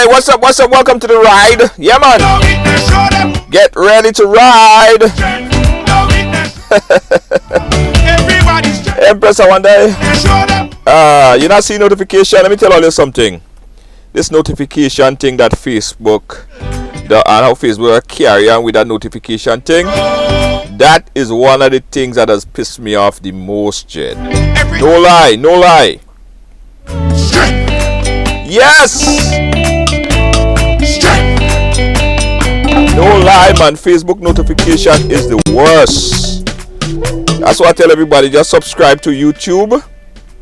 What's up? What's up? Welcome to the ride. Yeah, man. Get ready to ride. Empress, I wonder. You not see notification? Let me tell you something. This notification thing that Facebook, and how Facebook carry on with that notification thing, that is one of the things that has pissed me off the most, Jed. No lie, no lie. Yes! No lie, man. Facebook notification is the worst. That's why I tell everybody, just subscribe to YouTube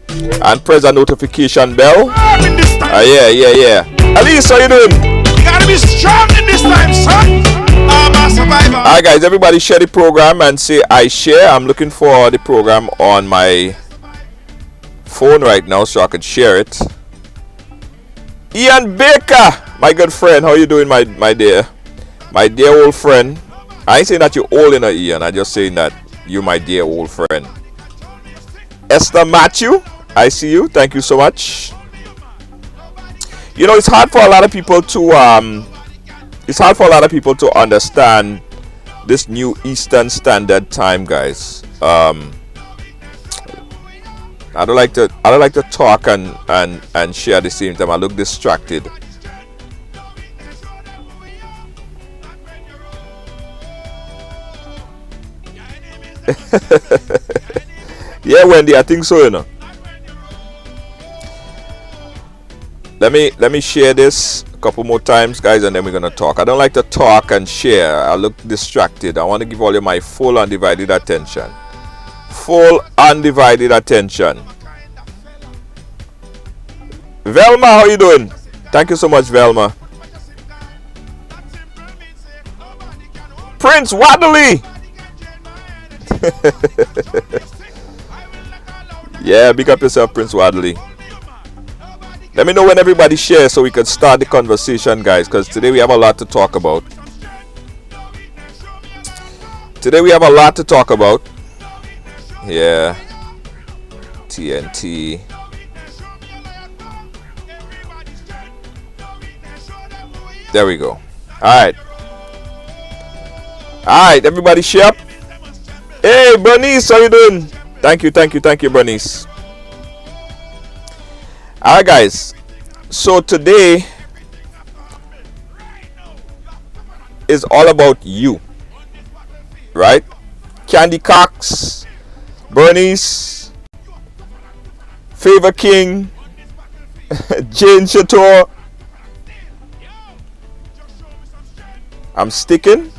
and press the notification bell. Yeah. Elise, how you doing? You gotta be strong in this time, son. I'm a survivor. Alright, guys, everybody share the program and say I share. I'm looking for the program on my phone right now so I could share it. Ian Baker, my good friend, how you doing, my dear old friend? I ain't saying that you're old enough, Ian. I'm just saying that you're my dear old friend. Esther Matthew, I see you. Thank you so much. You know, it's hard for a lot of people to understand this new Eastern Standard Time, guys. I don't like to talk and share at the same time. I look distracted. Yeah, Wendy, I think so, you know. Let me share this a couple more times, guys, and then we're gonna talk. I don't like to talk and share. I look distracted. I want to give all you my full undivided attention. Full undivided attention. Velma, how you doing? Thank you so much, Velma. Prince Wadley. Yeah, big up yourself, Prince Wadley. Let me know when everybody shares so we can start the conversation, guys, because today we have a lot to talk about. Yeah. TNT. There we go. Alright, everybody share up. Hey, Bernice, how you doing? Thank you, Bernice. Alright, guys. So today is all about you. Right? Candy Cox, Bernice, Favor King, Jane Chateau. I'm sticking.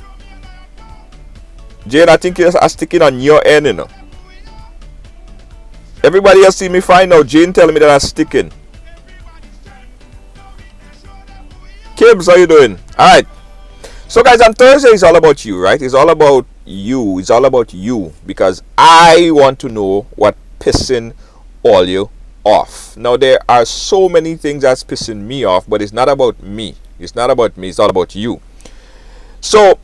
Jane, I think you're sticking on your end, you know. Everybody else see me fine now. Jane telling me that I'm sticking. Kibbs, how you doing? Alright. So, guys, on Thursday it's all about you, right? It's all about you. It's all about you. Because I want to know what pissing all you off. Now, there are so many things that's pissing me off, but it's not about me. It's all about you. So,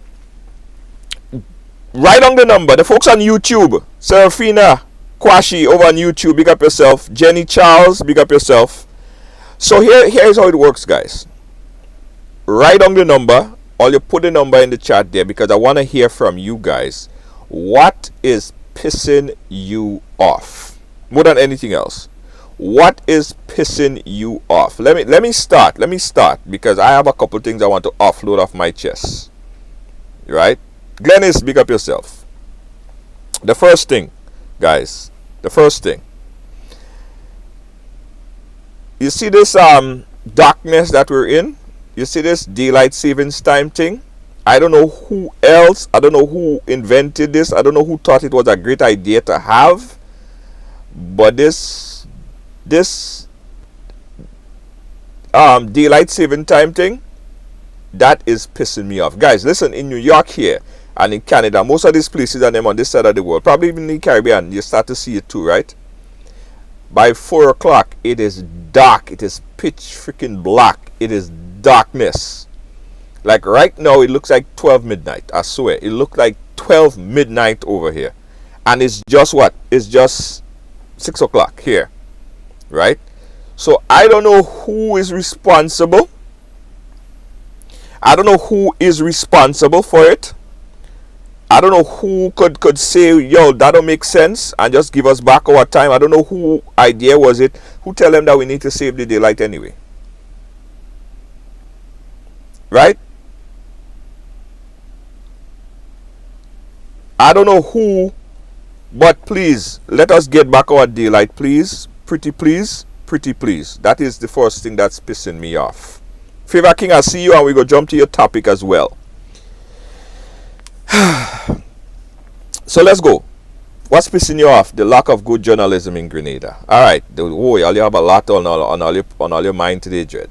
write on the number. The folks on YouTube, Serafina Kwashi over on YouTube, big up yourself. Jenny Charles, big up yourself. So here's how it works, guys. Write on the number, or you put the number in the chat there, because I want to hear from you guys. What is pissing you off more than anything else? What is pissing you off? Let me start because I have a couple things I want to offload off my chest. Right? Glennis, big up yourself. The first thing, guys, you see this darkness that we're in? You see this daylight savings time thing? I don't know who else, I don't know who invented this, I don't know who thought it was a great idea to have, but this daylight saving time thing, that is pissing me off. Guys, listen, in New York here and in Canada, most of these places and them on this side of the world, probably even in the Caribbean, you start to see it too, right? By 4 o'clock, it is dark. It is pitch freaking black. It is darkness. Like right now, it looks like 12 midnight. I swear, it looks like 12 midnight over here. And it's just what? It's just 6 o'clock here, right? So I don't know who is responsible I don't know who is responsible for it. I don't know who could say, yo, that don't make sense and just give us back our time. I don't know who idea was it. Who tell them that we need to save the daylight anyway? Right? I don't know who, but please, let us get back our daylight, please. Pretty please. Pretty please. That is the first thing that's pissing me off. Favor King, I see you and we go jump to your topic as well. So let's go. What's pissing you off? The lack of good journalism in Grenada. Alright. Oh, you have a lot on all your mind today, Jed.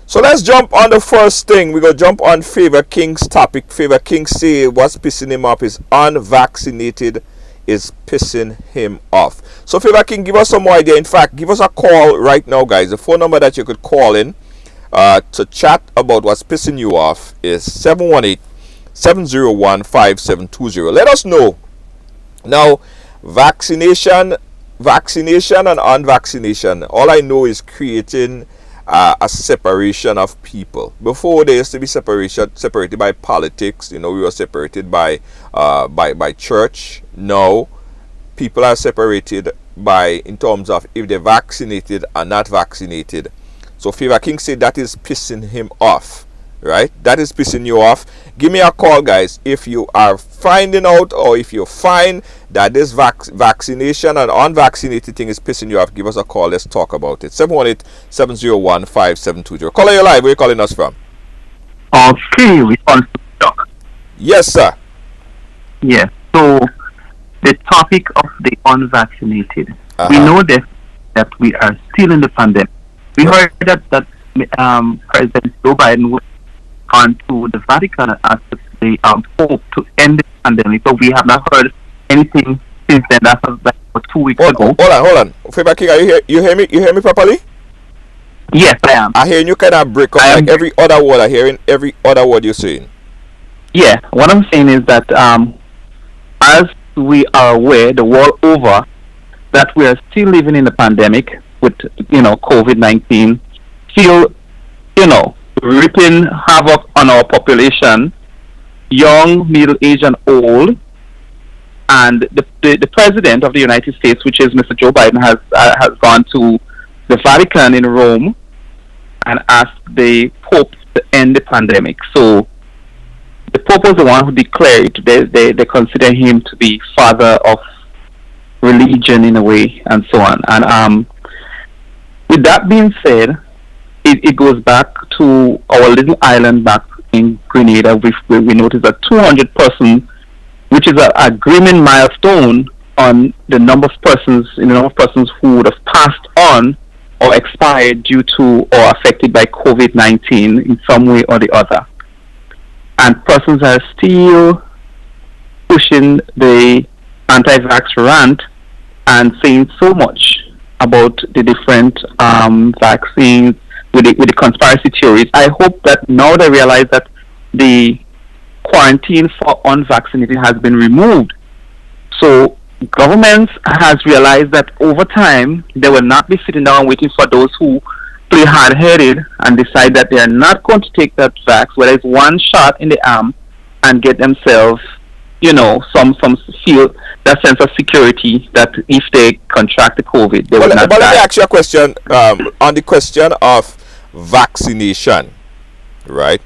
So let's jump on the first thing. We're going to jump on Favor King's topic. Favor King say what's pissing him off is unvaccinated is pissing him off. So Favor King, give us some more idea. In fact, give us a call right now, guys. The phone number that you could call in to chat about what's pissing you off is 718-701-5720. Let us know. Now, vaccination and unvaccination, all I know is creating a separation of people. Before there used to be separated by politics. We were separated by church. Now people are separated in terms of if they're vaccinated or not vaccinated. So Favor King said that is pissing him off. Right? That is pissing you off. Give me a call, guys, if you are finding out or if you find that this vaccination and unvaccinated thing is pissing you off. Give us a call. Let's talk about it. 718-701-5720. Caller, you live. Where are you calling us from? Okay, we want to talk. Yes, sir. Yeah. So the topic of the unvaccinated. We know that we are still in the pandemic. We heard that President Joe Biden was on to the Vatican and asked the Pope to end the pandemic, but we have not heard anything since then. That was like 2 weeks ago. Hold on. Favor King, are you here? You hear me? You hear me properly? Yes, I am. I hear you kind of break up like every other word. I hearing every other word you're saying. Yeah, what I'm saying is that as we are aware, the world over, that we are still living in the pandemic with COVID-19, still ripping havoc on our population, young, middle-aged, and old. And the president of the United States, which is Mr. Joe Biden, has gone to the Vatican in Rome and asked the Pope to end the pandemic. So the Pope was the one who declared they consider him to be father of religion in a way, and so on. And with that being said, it goes back to our little island back in Grenada. We noticed that 200 persons, which is an agreement milestone on the number of persons who would have passed on or expired due to or affected by COVID-19 in some way or the other. And persons are still pushing the anti-vax rant and saying so much about the different vaccines with the conspiracy theories. I hope that now they realize that the quarantine for unvaccinated has been removed. So governments has realized that over time they will not be sitting down waiting for those who play hard-headed and decide that they are not going to take that vax, whether it's one shot in the arm, and get themselves, some feel that sense of security that if they contract the COVID, they will not die. But let me ask you a question on the question of vaccination, right?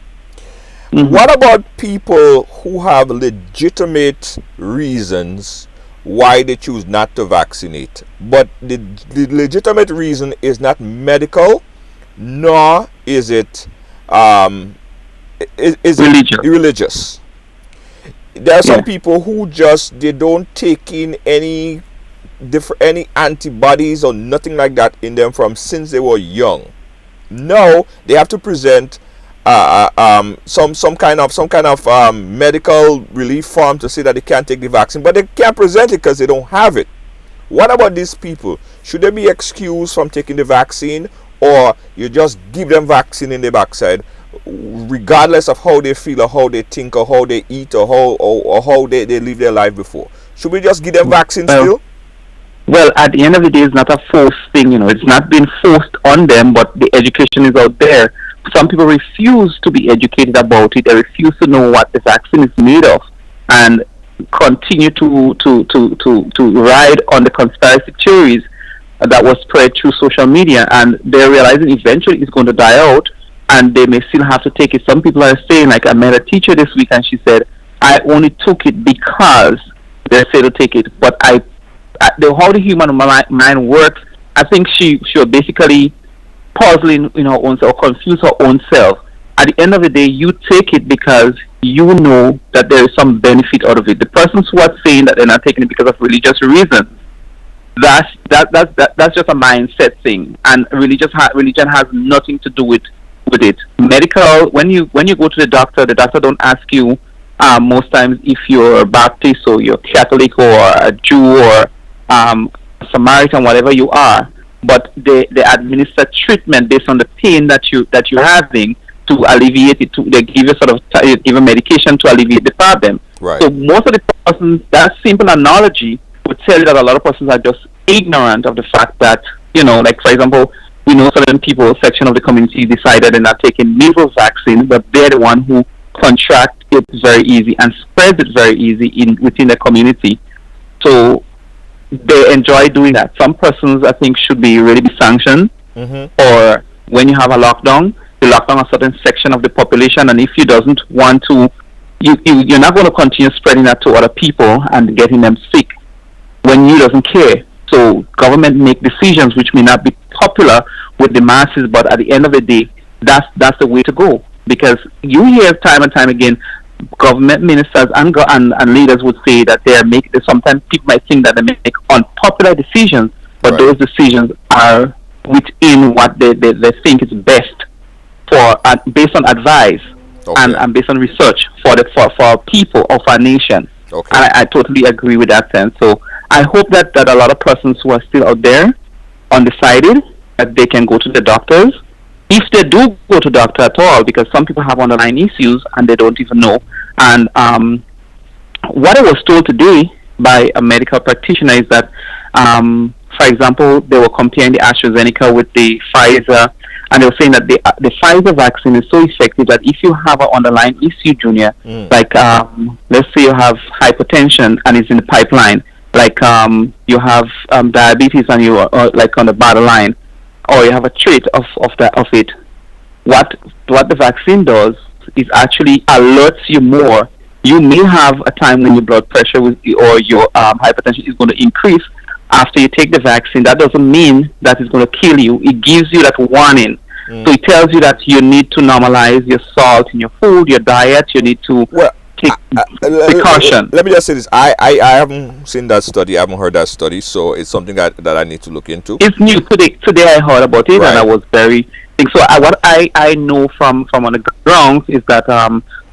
Mm-hmm. What about people who have legitimate reasons why they choose not to vaccinate, but the legitimate reason is not medical, nor is it religious? There are some people who they don't take in any antibodies or nothing like that in them from since they were young. Now they have to present some kind of medical relief form to say that they can't take the vaccine, but they can't present it because they don't have it. What about these people? Should they be excused from taking the vaccine, or you just give them vaccine in the backside, regardless of how they feel or how they think or how they eat or how they live their life before? Should we just give them vaccine still? Well, at the end of the day, it's not a forced thing. It's not being forced on them, but the education is out there some people refuse to be educated about it. They refuse to know what the vaccine is made of, and continue to ride on the conspiracy theories that was spread through social media, and they're realizing eventually it's going to die out, and they may still have to take it. Some people are saying, like, I met a teacher this week, and she said, I only took it because they said to take it. But how the human mind works, I think she was basically puzzling, her own self, or confuse her own self. At the end of the day, you take it because you know that there is some benefit out of it. The persons who are saying that they're not taking it because of religious reasons, that's just a mindset thing, and religion has nothing to do with it. Medical, when you go to the doctor don't ask you most times if you're Baptist or you're Catholic or a Jew or Samaritan, whatever you are, but they administer treatment based on the pain that you're having to alleviate it. They give you give a medication to alleviate the problem. Right. So most of the persons, that simple analogy would tell you that a lot of persons are just ignorant of the fact that, like, for example, we know certain people, section of the community decided they're not taking measles vaccine, but they're the one who contract it very easy and spreads it very easy within the community. So they enjoy doing that. Some persons, I think, should really be sanctioned. Or when you have a lockdown, you lock down a certain section of the population, and if you doesn't want to, you're not going to continue spreading that to other people and getting them sick when you doesn't care. So government make decisions which may not be popular with the masses, but at the end of the day, that's the way to go. Because you hear time and time again, government ministers and leaders would say that sometimes people might think that they make unpopular decisions, but right. Those decisions are within what they think is best based on advice, okay. and based on research for people of our nation. Okay. And I totally agree with that sense. So I hope that a lot of persons who are still out there undecided, that they can go to the doctors, if they do go to doctor at all, because some people have underlying issues and they don't even know. And what I was told today by a medical practitioner is that, for example, they were comparing the AstraZeneca with the Pfizer, and they were saying that the Pfizer vaccine is so effective that if you have an underlying issue, Junior, like let's say you have hypertension and it's in the pipeline, like you have diabetes and you are like on the borderline, or you have a trait of it, what the vaccine does is actually alerts you more. You may have a time when your blood pressure or your hypertension is going to increase after you take the vaccine. That doesn't mean that it's going to kill you. It gives you that warning. So it tells you that you need to normalize your salt in your food, your diet. You need to take precaution. Let me just say this. I haven't seen that study. I haven't heard that study. So it's something that I need to look into. It's new. Today I heard about it, right. And I was very... So what I know from on the grounds is that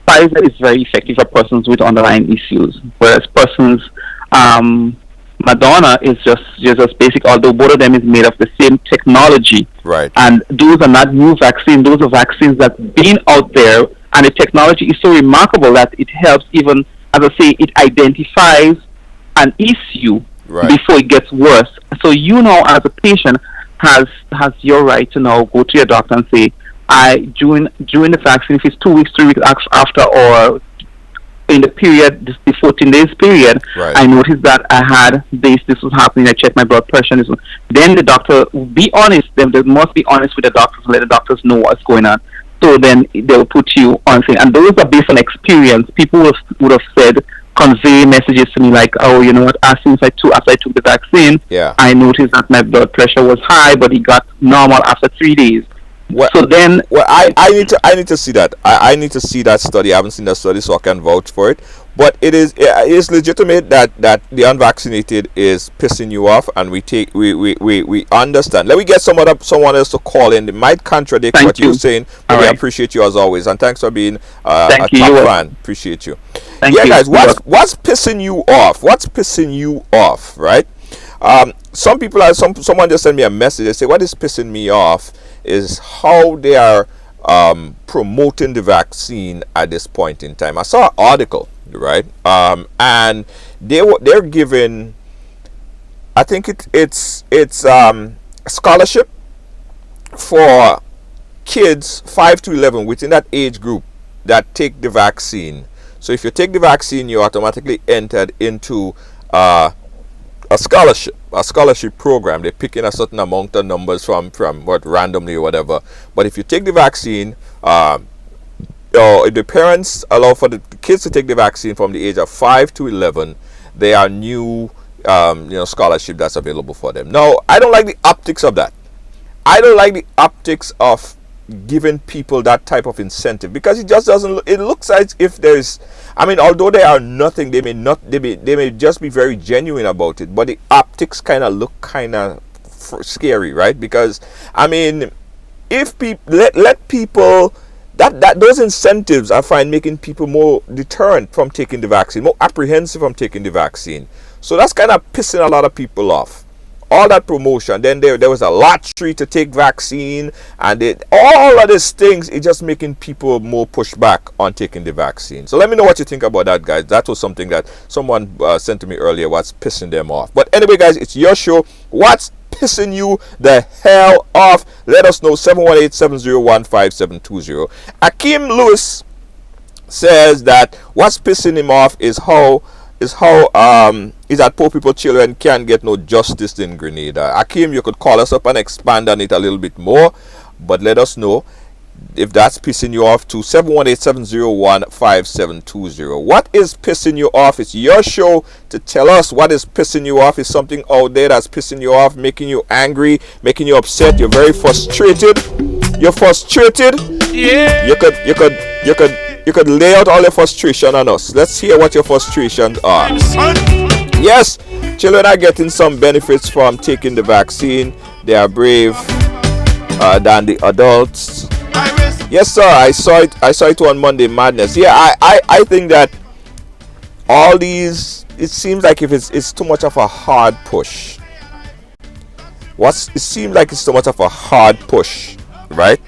Pfizer is very effective for persons with underlying issues, whereas persons... Madonna is just basic, although both of them is made of the same technology. Right. And those are not new vaccines. Those are vaccines that been out there, and the technology is so remarkable that it helps, even, as I say, it identifies an issue before it gets worse. So you know, as a patient, has your right to now go to your doctor and say, during the vaccine, if it's 2 weeks, 3 weeks after, or in the period, the 14 days period, I noticed that I had this was happening. I checked my blood pressure. Then the doctor, be honest, they must be honest with the doctors and let the doctors know what's going on. So then they'll put you on thing. And those are based on experience. People would have said, convey messages to me like, oh, you know what, after I took the vaccine, I noticed that my blood pressure was high, but it got normal after 3 days. So then, I need to see that. I need to see that study. I haven't seen that study, so I can vouch for it. But it is legitimate that the unvaccinated is pissing you off, and we understand. Let me get someone else to call in. It might contradict what you're saying, but we appreciate you as always, and thanks for being a top fan. Appreciate you. Thank you, guys. What's pissing you off? What's pissing you off? Right? Some people someone just sent me a message. They say, what is pissing me off is how they are promoting the vaccine at this point in time. I saw an article, right? And they're giving, I think it's scholarship for kids 5 to 11 within that age group that take the vaccine. So if you take the vaccine, you automatically entered into a scholarship program. They're picking a certain amount of numbers from what, randomly or whatever. But if you take the vaccine, if the parents allow for the kids to take the vaccine from the age of 5 to 11, there are new scholarship that's available for them. Now, I don't like the optics of that. I don't like the optics of giving people that type of incentive, because it just doesn't look, it looks as if there's, I mean, although they are nothing, they may just be very genuine about it, but the optics kind of look kind of scary, right? Because I mean, if people let people, that those incentives, I find, making people more deterrent from taking the vaccine, more apprehensive from taking the vaccine. So that's kind of pissing a lot of people off. All that promotion, then there was a lottery to take vaccine, and all of these things, it's just making people more pushback on taking the vaccine. So let me know what you think about that, guys. That was something that someone sent to me earlier, what's pissing them off. But anyway, guys, it's your show. What's pissing you the hell off? Let us know. 718-701-5720. Akeem Lewis says that what's pissing him off is how that poor people children can't get no justice in Grenada. Akeem, you could call us up and expand on it a little bit more, but let us know if that's pissing you off to 718-701-5720. What is pissing you off? It's your show to tell us what is pissing you off. Is something out there that's pissing you off, making you angry, making you upset, you're very frustrated. You're frustrated. Yeah. You could lay out all your frustration on us. Let's hear what your frustrations are. Yes, children are getting some benefits from taking the vaccine. They are brave than the adults. Yes, sir. I saw it on Monday Madness. Yeah, I think that all these, it seems like if it's too much of a hard push. It seems like it's too much of a hard push, right?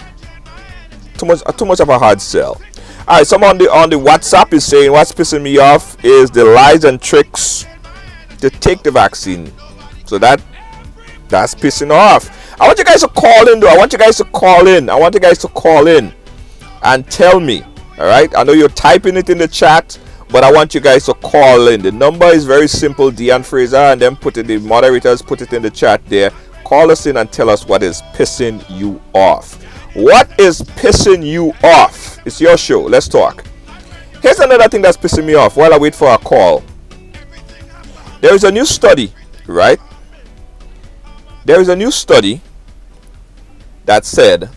Too much of a hard sell. Alright, someone on the WhatsApp is saying what's pissing me off is the lies and tricks to take the vaccine. So that's pissing off. I want you guys to call in though. I want you guys to call in and tell me. Alright? I know you're typing it in the chat, but I want you guys to call in. The number is very simple, Deanne Fraser, and then the moderators put it in the chat there. Call us in and tell us what is pissing you off. What is pissing you off? It's your show. Let's talk. Here's another thing that's pissing me off while I wait for a call. There is a new study, right? There is a new study that said,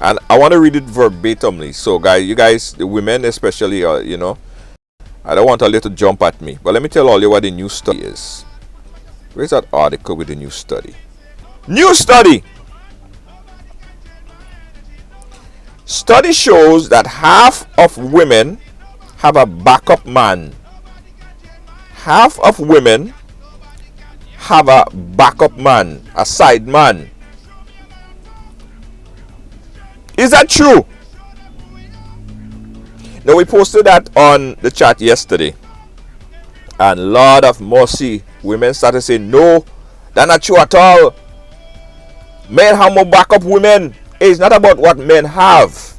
and I want to read it verbatimly. So, you guys, the women especially, I don't want all you to jump at me. But let me tell all you what the new study is. Where's that article with the new study? New study! Study shows that half of women have a backup man. Half of women have a backup man, a side man. Is that true? Now, we posted that on the chat yesterday, and Lord of mercy, women started saying, no, that's not true at all. Men have more backup women. It's not about what men have,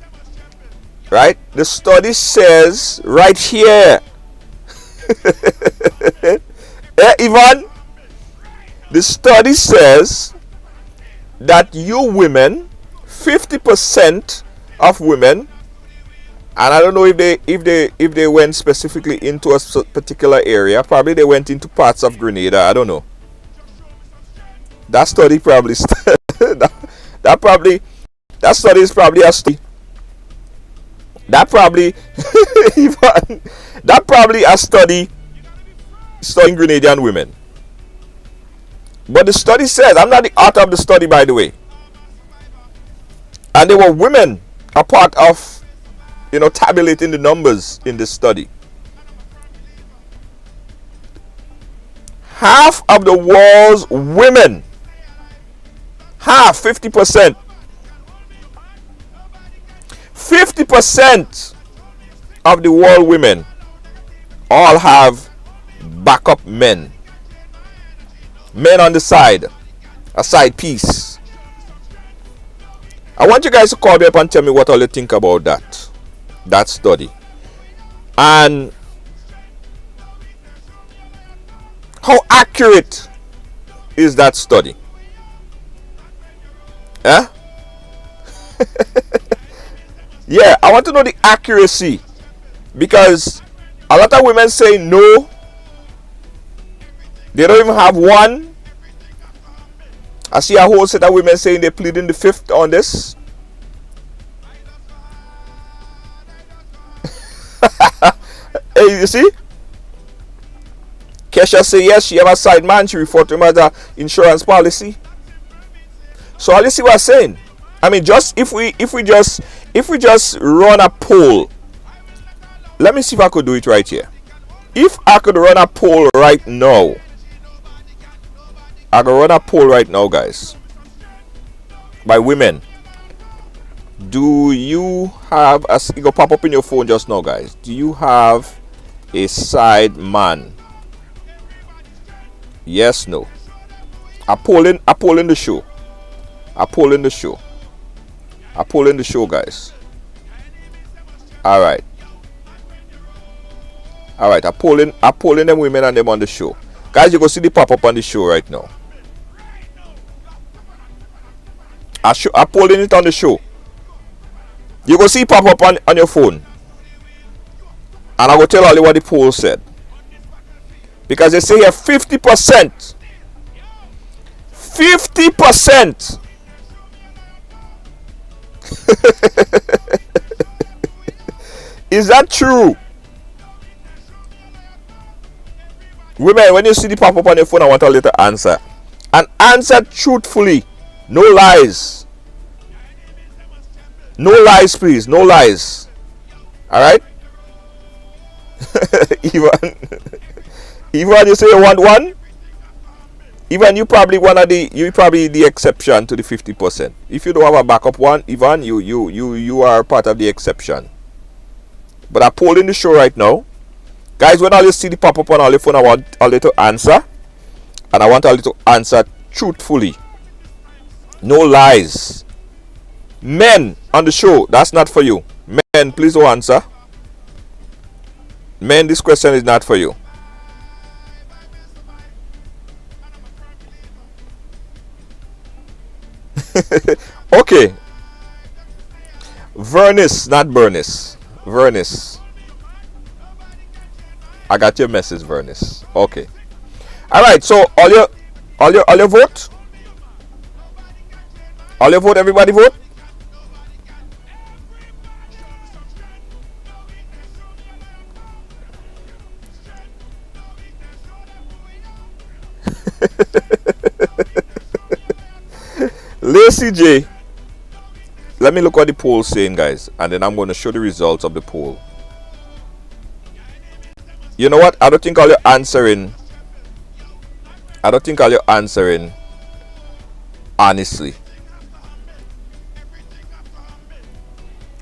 right? The study says right here, Ivan, the study says that you women, 50% of women, and I don't know if they went specifically into a particular area. Probably they went into parts of Grenada. I don't know. That study probably that study is probably a study. That probably a study studying Grenadian women. But the study says, I'm not the author of the study, by the way. And there were women a part of, tabulating the numbers in this study. Half of the world's women, 50%. 50% of the world women all have backup men. Men on the side, a side piece. I want you guys to call me up and tell me what all you think about that study, and how accurate is that study. Eh? Yeah, I want to know the accuracy, because a lot of women say no, they don't even have one. I see a whole set of women saying they're pleading the fifth on this. Hey, you see? Kesha say yes, she have a side man, she referred to him as a insurance policy. So all you see what I'm saying? I mean, just if we just run a poll. Let me see if I could do it right here. If I could run a poll right now, I could run a poll right now, guys, by women. Do you have a, it go pop up in your phone just now, guys? Do you have a side man? Yes, no. A poll in the show. A poll in the show. A poll in the show, guys. All right. All right. A polling them women and them on the show, guys. You go see the pop up on the show right now. I polling it on the show. You go see pop up on your phone, and I will tell all you what the poll said, because they say here 50%. 50%. Is that true? Women, when you see the pop up on your phone, I want a little answer. And answer truthfully. No lies. No lies, please. No lies. Alright? Ivan, you say you want one? Ivan, you probably the exception to the 50%. If you don't have a backup one, Ivan, you are part of the exception. But I'm polling the show right now. Guys, when all you see the pop up on all your phone, I want a little answer. And I want a little answer truthfully. No lies. Men on the show, that's not for you. Men, please don't answer. Men, this question is not for you. Okay. Vernis, not Bernice. Vernis. I got your message, Vernis. Okay. Alright, so all your vote? All your vote, everybody vote? Lacey J, let me look what the poll is saying, guys, and then I'm going to show the results of the poll. You know what? I don't think all you're answering honestly.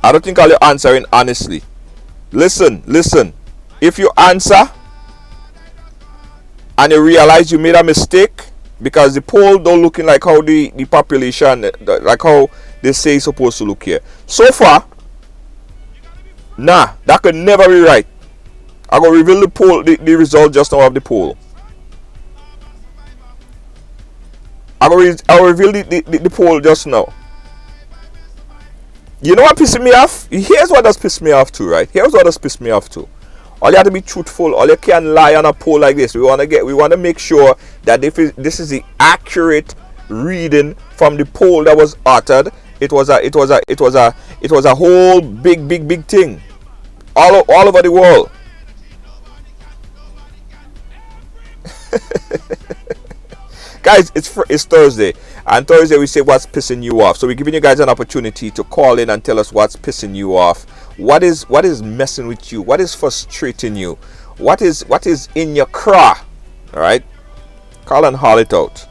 I don't think all you're answering honestly. Listen. If you answer and you realize you made a mistake, because the poll don't looking like how the population, like how they say it's supposed to look here. So far, nah, that could never be right. I'm going to reveal the poll, the result just now of the poll. I'll reveal the poll just now. You know what pissing me off? Here's what does piss me off too, right? Here's what does piss me off too. All you have to be truthful. All you can't lie on a poll like this. We want to make sure that this is the accurate reading from the poll that was uttered. It was a whole big thing all over the world. Guys, it's Thursday, and Thursday we say what's pissing you off. So we're giving you guys an opportunity to call in and tell us what's pissing you off. What is messing with you? What is frustrating you? What is in your craw? All right, call and haul it out.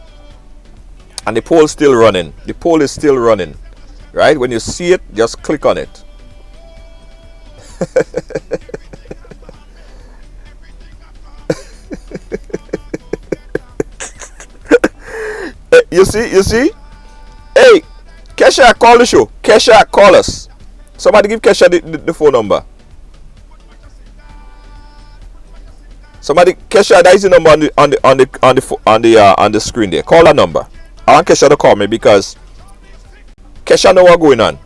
And the poll is still running. The poll is still running. Right? When you see it, just click on it. You see? Hey, Kesha Kesha, call the show. Kesha, call us. Somebody give Kesha the phone number. Somebody, Kesha, that is the number on the screen there. Call that number. I want Kesha to call me because Kesha know what's going on.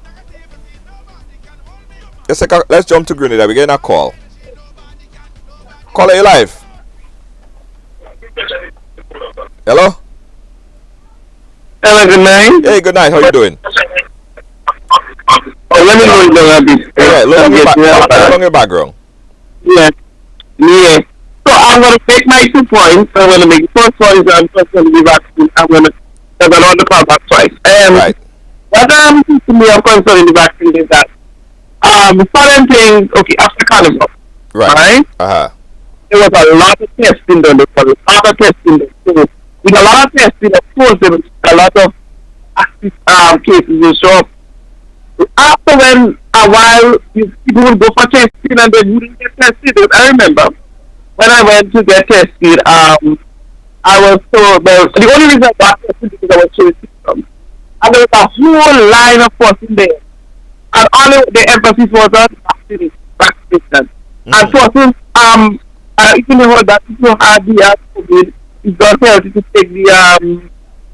Let's jump to Grenada. We're getting a call. Call it live. Hello? Hello, good night. Hey, good night. How you doing? Oh, let me know a bit. Yeah, look on your background. Yeah. Yeah. So I'm going to make my 2 points. I'm going to make the first one is I'm just going to be vaccinated. I'm going to call back twice. Right. What to me of concern in the vaccine is that certain things, okay, after Carnival, right? There was a lot of testing done. There was a lot of testing done. So with a lot of testing, of course, there was a lot of active cases will show up. After when a while people would go for testing and they wouldn't get tested. I remember when I went to get tested, I was told the only reason I got tested because I was showing symptoms. And there was a whole line of person there. And all the emphasis was on vaccination. And persons, I even heard that people had the COVID, it's not healthy to take the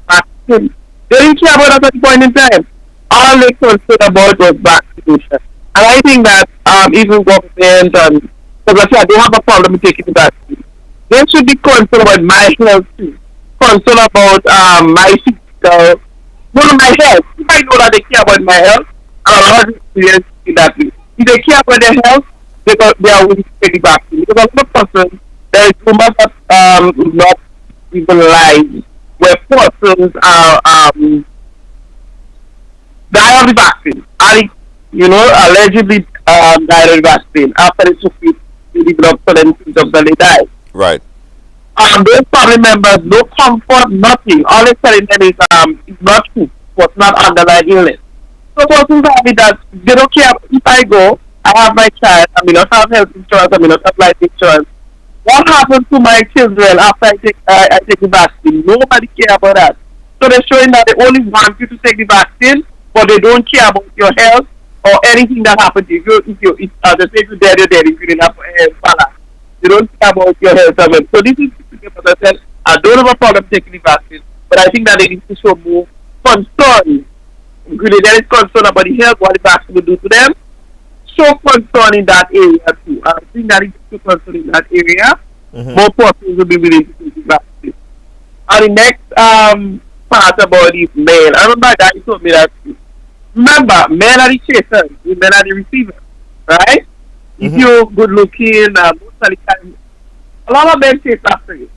vaccine. They didn't care about that at the point in time. All they concerned about was vaccination. And I think that even government and because they have a problem with taking the vaccine. They should be concerned about my health too. Concerned about my physical, my health. If I know that they care about my health, I have experience in that way. If they care about their health, they are willing to take the vaccine. Because as a person, there is rumors that not even lies where persons are die of the vaccine. And allegedly died of the vaccine after they took it. They developed certain symptoms and they died. Right. Those family members, no comfort, nothing. All they're telling them is it's not true, but not underlying illness. So persons tell me that they don't care if I go, I have my child, I may not have health insurance, I may not have life insurance. What happens to my children after I take the vaccine? Nobody care about that. So they're showing that they only want you to take the vaccine, but they don't care about your health or anything that happens to you. If you're dead, you're dead. If you didn't have balance, they don't care about your health. So this is what I said. I don't have a problem taking the vaccine, but I think that they need to show more concern. Really, there is concern about the health, what the vaccine will do to them. Show concern in that area too. I think that if you show concern in that area, more persons will be willing to take the vaccine. And the next part about this male, I remember that you told me that. Remember, men are the chasers, women are the receivers, right? If you're good looking, most of the time, a lot of men chase after you.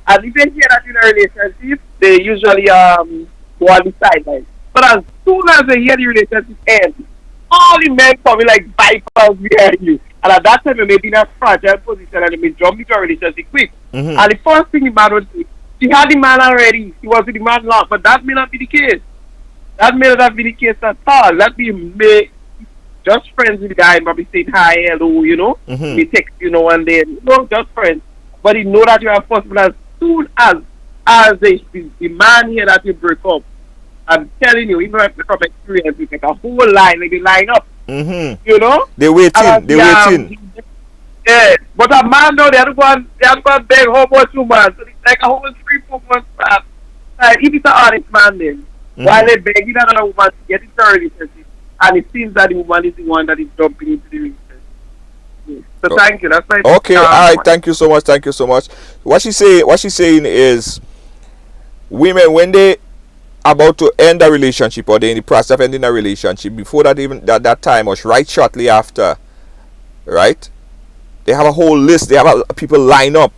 And if they hear that you're in a relationship, they usually go on the sidelines. But as soon as they hear the relationship end, all the men coming like vipers behind you. And at that time, they may be in a fragile position and they may jump into a relationship quick. And the first thing the man would do, she had the man already, she was with the man long, but that may not be the case. That may not be the case at all. That be just friends with the guy, probably saying hi, hello, He text one day, just friends. But he know that you are possible as soon as the man here that you break up. I'm telling you, even from experience, we take a whole line, like they line up. They waiting. Yeah, but a man though, they have to go and beg how much woman. So it's like a whole 3-4 months back. If it's an honest man then, while they begging another woman to get into a relationship, and it seems that the woman is the one that is jumping into the relationship. Yes. So thank you. That's my okay. All right. Thank you so much. What she's saying is, women when they about to end a relationship or they're in the process of ending a relationship, before that even that time or right shortly after, right? They have a whole list. They have people line up.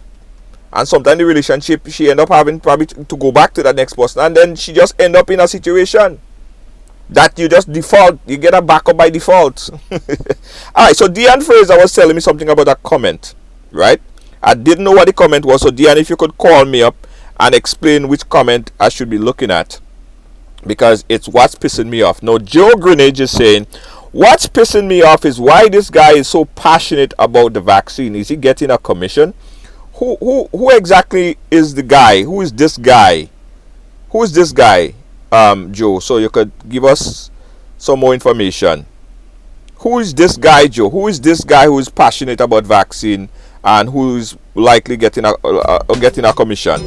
And sometimes the relationship, she end up having probably to go back to that next person. And then she just end up in a situation that you just default. You get a backup by default. Alright, so Deanne Fraser was telling me something about a comment. Right? I didn't know what the comment was. So Deanne, if you could call me up and explain which comment I should be looking at. Because it's what's pissing me off. Now, Joe Greenage is saying, what's pissing me off is why this guy is so passionate about the vaccine. Is he getting a commission? Who exactly is the guy? Who is this guy? Joe? So you could give us some more information. Who is this guy, Joe? Who is this guy who is passionate about vaccine and who is likely getting a commission?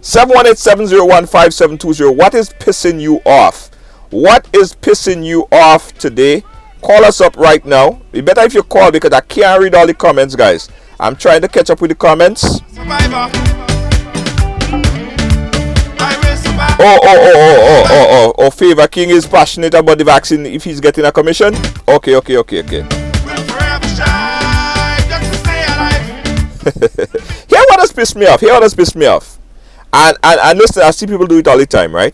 718-701-5720. What is pissing you off? What is pissing you off today? Call us up right now. It better if you call because I can't read all the comments, guys. I'm trying to catch up with the comments. Survivor. Oh, Favor King is passionate about the vaccine if he's getting a commission. Okay. We'll forever shine just to stay alive. Here what has pissed me off. And listen, I see people do it all the time, right?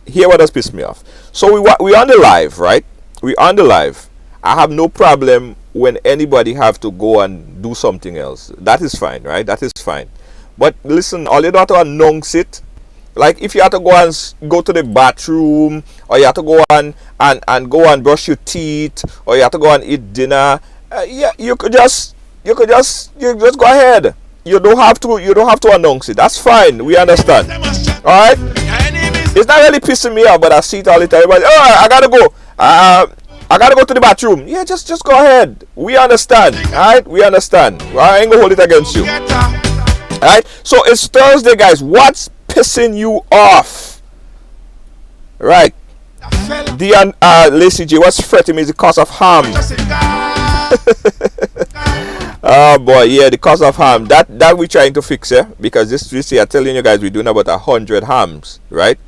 Here what has pissed me off. So we on the live, right? We on the live. I have no problem when anybody have to go and do something else. That is fine, right? That is fine. But listen, all you don't have to announce it. Like if you have to go to the bathroom, or you have to go and go and brush your teeth, or you have to go and eat dinner, you just go ahead. You don't have to announce it. That's fine. We understand. All right. It's not really pissing me off, but I see it all the time. Everybody, I gotta go. I gotta go to the bathroom. Yeah, just go ahead. We understand. All right. We understand. I ain't gonna hold it against you. All right. So it's Thursday, guys. What's pissing you off? Right. Dion Lacey J, what's fretting me is the cost of ham. Oh boy, yeah, the cost of ham. That we're trying to fix, because this year I'm telling you guys we're doing about 100 hams, right?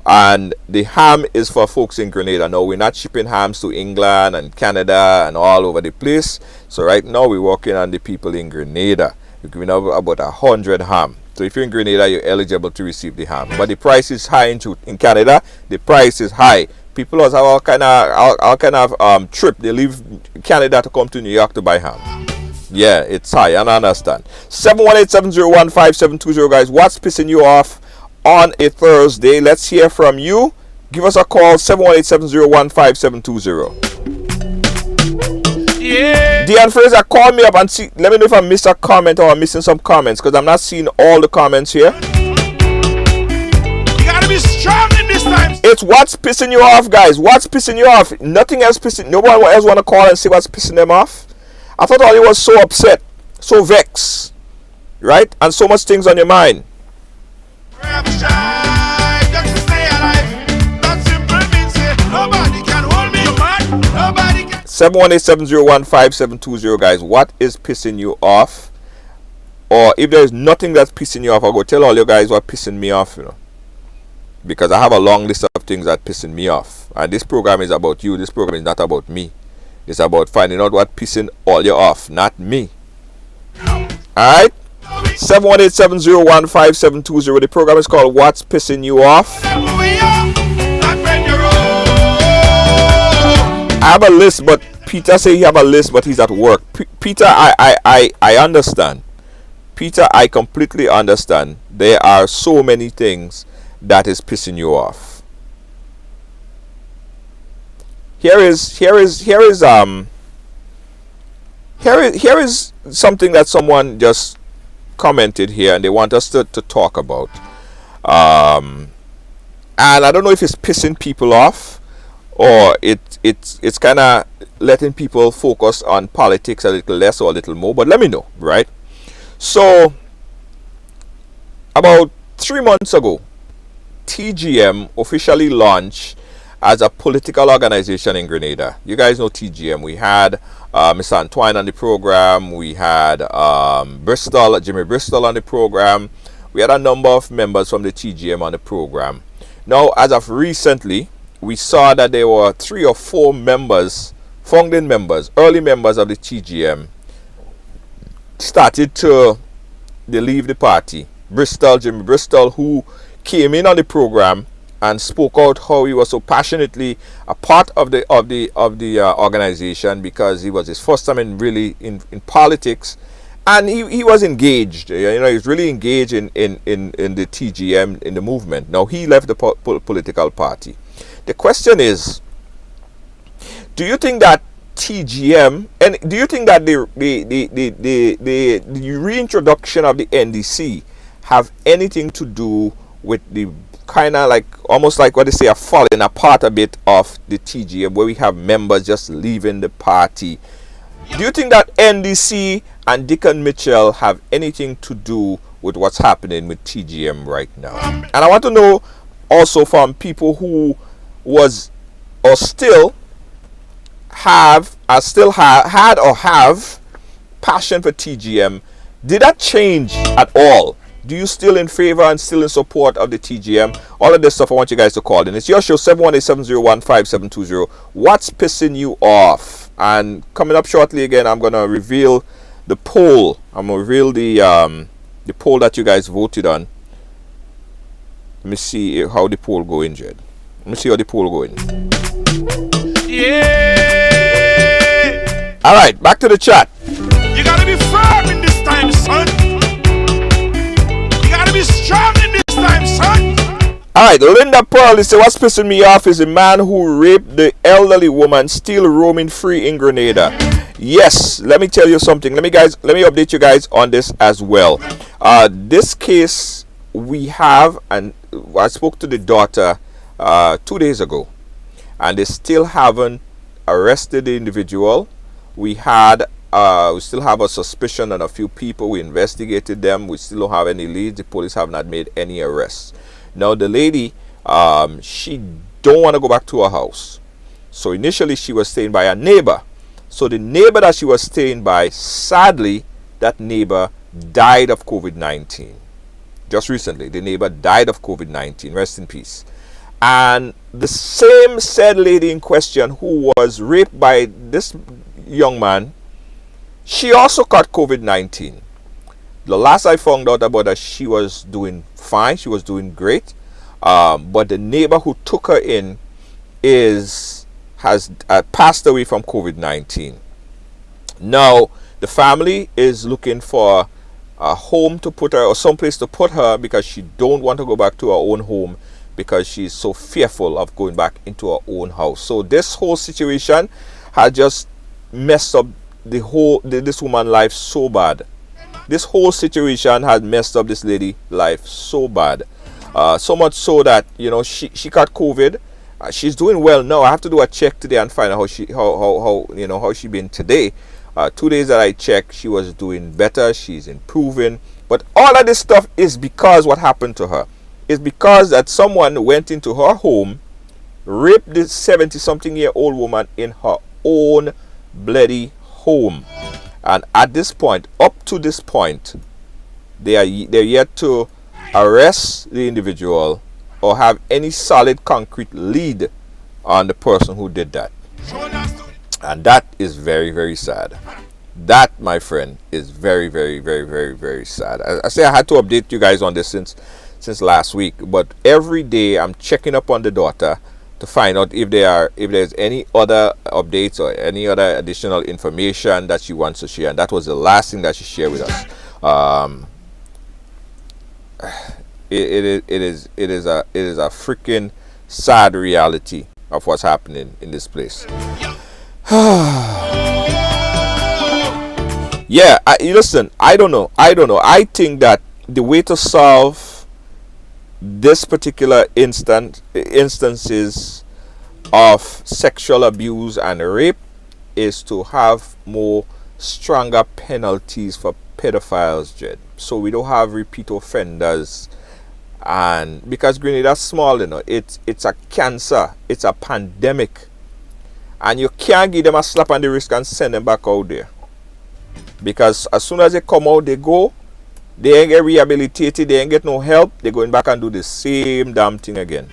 And the ham is for folks in Grenada. Now we're not shipping hams to England and Canada and all over the place. So right now we're working on the people in Grenada. We're giving out about 100 ham. So if you're in Grenada, you're eligible to receive the ham. But the price is high in Canada. The price is high. People also have all kind of trip. They leave Canada to come to New York to buy ham. Yeah, it's high. I understand. 718-701-5720, guys. What's pissing you off on a Thursday? Let's hear from you. Give us a call. 718-701-5720. Yeah. Deanne Fraser, call me up and see. Let me know if I missed a comment or I'm missing some comments, because I'm not seeing all the comments here. You gotta be strong in this time. It's what's pissing you off, guys. What's pissing you off? Nothing else pissing. Nobody else want to call and see what's pissing them off. I thought all you was so upset, so vexed, right? And so much things on your mind. Forever shine just to stay alive. That simple means nobody can hold me, man. Nobody can. 718-701-5720, guys. What is pissing you off? Or if there's nothing that's pissing you off, I'll go tell all you guys what pissing me off, because I have a long list of things that pissing me off. And this program is about you. This program is not about me. It's about finding out what pissing all you off, not me. Alright? 718-701-5720. The program is called What's Pissing You Off. I have a list, but Peter say he have a list, but he's at work. Peter, I understand. Peter, I completely understand. There are so many things that is pissing you off. Here is something that someone just commented here, and they want us to talk about. And I don't know if it's pissing people off, or it's kind of letting people focus on politics a little less or a little more. But let me know, right? So about 3 months ago, TGM officially launched as a political organization in Grenada. You guys know TGM. We had Mr. Antoine on the program. We had Jimmy Bristol on the program. We had a number of members from the TGM on the program. Now, as of recently, we saw that there were 3 or 4 members, founding members, early members of the TGM, started to leave the party. Jimmy Bristol, who came in on the program and spoke out how he was so passionately a part of the organization, because he was his first time in politics, and he was engaged. He was really engaged in the TGM, in the movement. Now he left the political party. The question is, do you think that TGM, and do you think that the reintroduction of the NDC have anything to do with the kind of like almost like what they say, a falling apart a bit of the TGM, where we have members just leaving the party. Do you think that NDC and Deacon Mitchell have anything to do with what's happening with TGM right now? And I want to know also from people who was or still have had or have passion for TGM, did that change at all? Do you still in favor and still in support of the TGM? All of this stuff I want you guys to call in. It's your show, 718-701-5720. What's pissing you off? And coming up shortly again, I'm going to reveal the poll. I'm going to reveal the poll that you guys voted on. Let me see how the poll going, Jed. Let me see how the poll going. Yeah. All right, back to the chat. You gotta be firm in this time, son. You gotta be strong in this time, son. Alright, Linda Pearl is saying, what's pissing me off is a man who raped the elderly woman still roaming free in Grenada. Yes, let me tell you something. Let me update you guys on this as well. This case we have, and I spoke to the daughter 2 days ago, and they still haven't arrested the individual. We still have a suspicion on a few people. We investigated them. We still don't have any leads. The police have not made any arrests. Now the lady, she don't want to go back to her house. So initially she was staying by a neighbor. So the neighbor that she was staying by, sadly, that neighbor died of COVID-19. Just recently, the neighbor died of COVID-19. Rest in peace. And the same said lady in question who was raped by this young man, she also caught COVID-19. The last I found out about her, she was doing fine. She was doing great. But the neighbor who took her in has passed away from COVID-19. Now, the family is looking for a home to put her, or someplace to put her, because she don't want to go back to her own home because she's so fearful of going back into her own house. So this whole situation has just messed up this woman's life so bad. This whole situation has messed up this lady's life so bad. So much so that, you know, she got COVID. She's doing well now. I have to do a check today and find out how she been today. 2 days that I checked, she was doing better. She's improving. But all of this stuff is because what happened to her. It's because that someone went into her home, raped this 70-something-year-old woman in her own bloody home. And at this point, up to this point, they're yet to arrest the individual or have any solid concrete lead on the person who did that. And that is very, very sad. That, my friend, is very, very, very, very, very sad. I say I had to update you guys on this since last week, but every day I'm checking up on the daughter to find out if there's any other updates or any other additional information that she wants to share. And that was the last thing that she shared with us. It is a freaking sad reality of what's happening in this place. Yeah, listen, I don't know. I think that the way to solve this particular instances of sexual abuse and rape is to have more stronger penalties for pedophiles, Jed. So we don't have repeat offenders. And because Grenada's small, you know, it's a cancer, it's a pandemic, and you can't give them a slap on the wrist and send them back out there, because as soon as they come out, they ain't get rehabilitated, they ain't get no help, they're going back and do the same damn thing again.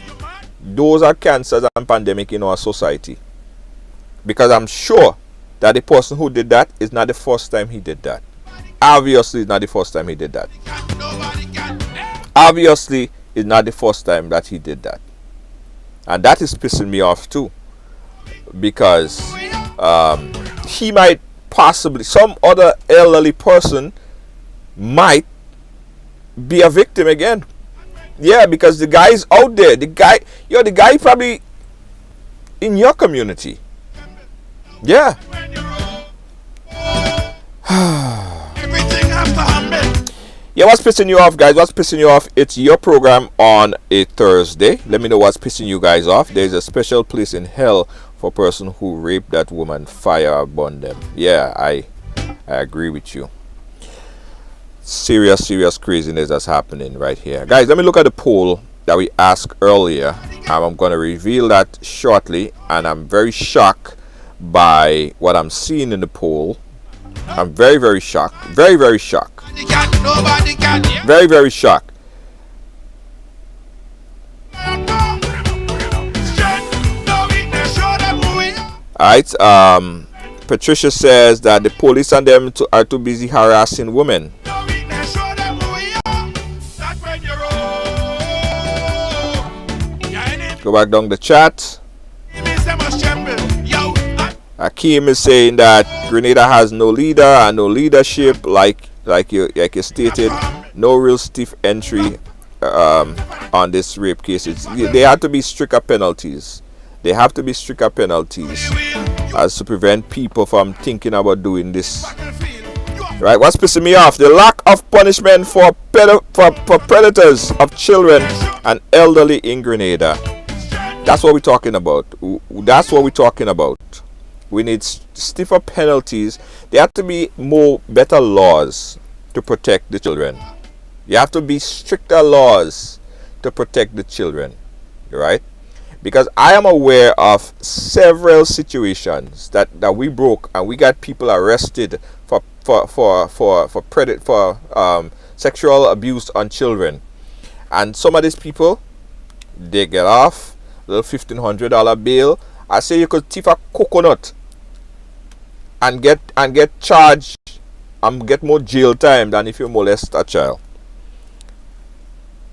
Those are cancers and pandemic in our society, because I'm sure that the person who did that is not the first time he did that. Obviously, it's not the first time he did that. Obviously, it's not the first time that he did that. And that is pissing me off too. Because he might possibly, some other elderly person might be a victim again. Yeah, because the guy is out there. The guy probably in your community. Yeah. Everything has to happen. Yeah, what's pissing you off, guys? What's pissing you off? It's your program on a Thursday. Let me know what's pissing you guys off. There's a special place in hell for a person who raped that woman. Fire upon them. Yeah, I agree with you. Serious craziness that's happening right here. Guys, let me look at the poll that we asked earlier. I'm going to reveal that shortly. And I'm very shocked by what I'm seeing in the poll. I'm very shocked. Very shocked. Nobody can. Very shocked. Alright, Patricia says that the police and them are too busy harassing women. Go back down the chat. Akeem is saying that Grenada has no leader and no leadership, like you stated, no real stiff entry on this rape case. There have to be stricter penalties. There have to be stricter penalties as to prevent people from thinking about doing this. Right? What's pissing me off? The lack of punishment for predators of children and elderly in Grenada. That's what we're talking about. That's what we're talking about. We need stiffer penalties. There have to be better laws to protect the children. You have to be stricter laws to protect the children, right? Because I am aware of several situations that we broke and we got people arrested for sexual abuse on children, and some of these people, they get off little $1,500 bail. I say you could thief a coconut and get charged and get more jail time than if you molest a child.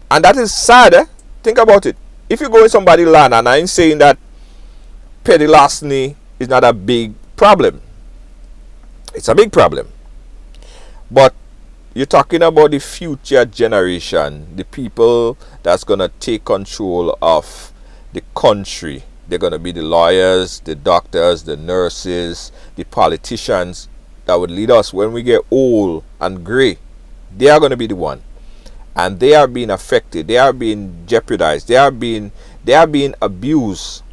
And that is sad, eh? Think about it. If you go in somebody's land, and I'm saying that petty larceny is not a big problem. It's a big problem. But you're talking about the future generation, the people that's going to take control of the country. They're going to be the lawyers, the doctors, the nurses, the politicians that would lead us when we get old and gray. They are going to be the one. And they are being affected. They are being jeopardized. They are being abused.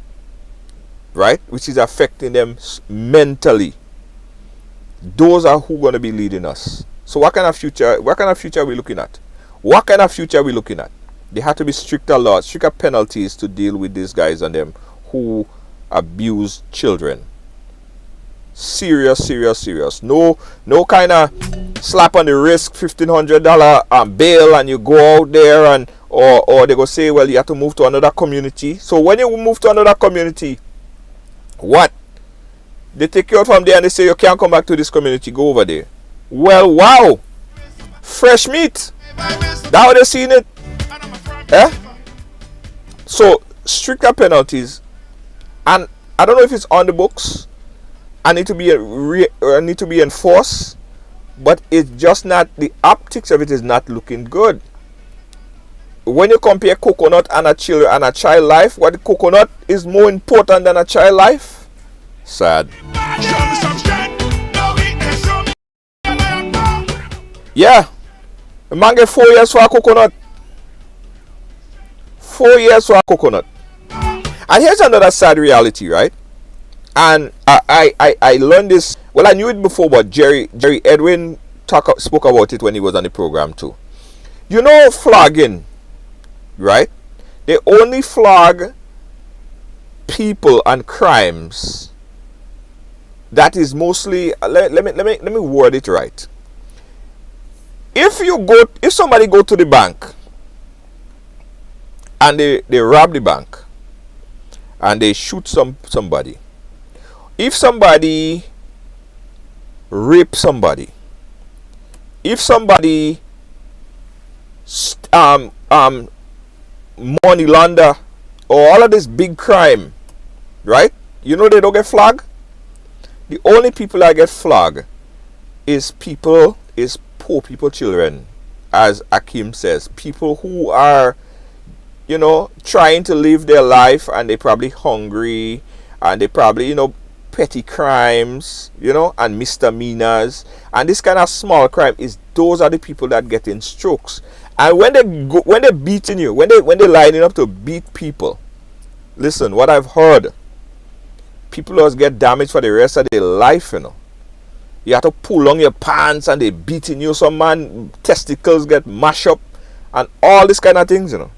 Right? Which is affecting them mentally. Those are who are going to be leading us. So what kind of future are we looking at? What kind of future are we looking at? There have to be stricter laws, stricter penalties to deal with these guys and them who abuse children. Serious. No kind of slap on the wrist, $1,500 bail, and you go out there and or they go say, well, you have to move to another community. So when you move to another community, what? They take you out from there and they say you can't come back to this community, go over there. Well, wow, fresh meat. That how they seen it, eh? So stricter penalties, and I don't know if it's on the books. I need to be enforced, but it's just not, the optics of it is not looking good. When you compare coconut and a child life, what the coconut is more important than a child life? Sad. Yeah, the man get 4 years for a coconut. 4 years for a coconut. And here's another sad reality, right? And I learned this. Well, I knew it before, but Jerry Edwin spoke about it when he was on the program too. You know, flogging, right? They only flog people and crimes that is mostly. Let me word it right. If somebody go to the bank and they rob the bank and they shoot somebody. If somebody rape somebody, if somebody money launder, or all of this big crime, right? You know they don't get flagged. The only people that get flagged is poor people, children, as Akim says, people who are, trying to live their life and they probably hungry and they probably, petty crimes, and misdemeanors, and this kind of small crime those are the people that get in strokes. And when they're beating you, when they lining up to beat people, listen, what I've heard, people always get damaged for the rest of their life, you know. You have to pull on your pants and they beating you. Some man testicles get mashed up and all this kind of things, you know.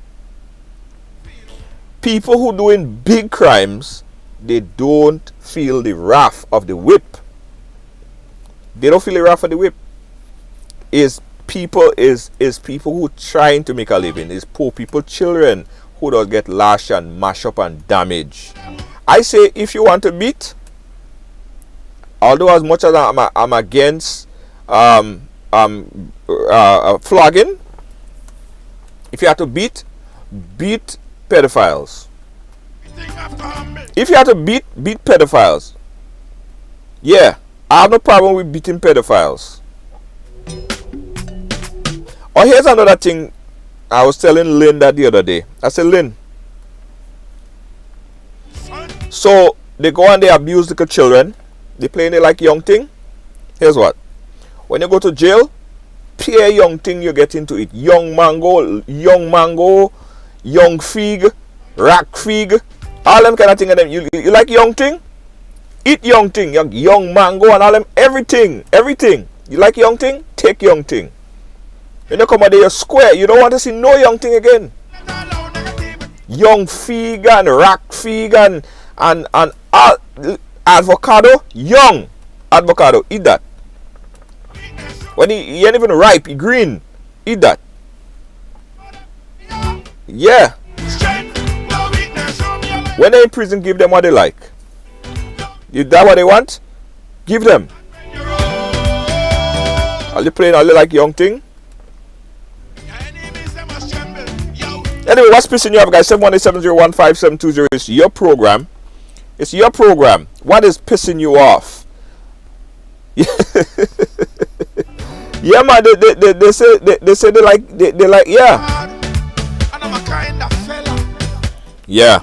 People who doing big crimes, they don't feel the wrath of the whip. They don't feel the wrath of the whip. Is people who trying to make a living. Is poor people, children who don't get lashed and mashed up and damaged. I say, if you want to beat, although as much as I'm against flogging, if you have to beat pedophiles. If you have to beat pedophiles, yeah, I have no problem with beating pedophiles. Or here's another thing I was telling Lynn that the other day. I said, Lynn, so they go and they abuse little children. They playing it like young thing. Here's what. When you go to jail, peer young thing you get into it. Young mango, young fig, rack fig, all them kind of thing. And them, you like young thing? Eat young thing, young mango and all them, everything. You like young thing? Take young thing. When you come out there, you're square. You don't want to see no young thing again. Young fig and rack fig and avocado, young avocado, eat that. When he ain't even ripe, he green, eat that. Yeah. When they're in prison, give them what they like. Is that what they want? Give them. Are they playing all they like young thing? Anyway, what's pissing you off, guys? 718-701-5720 is your program. It's your program. What is pissing you off? Yeah, man. They say they like yeah. Yeah.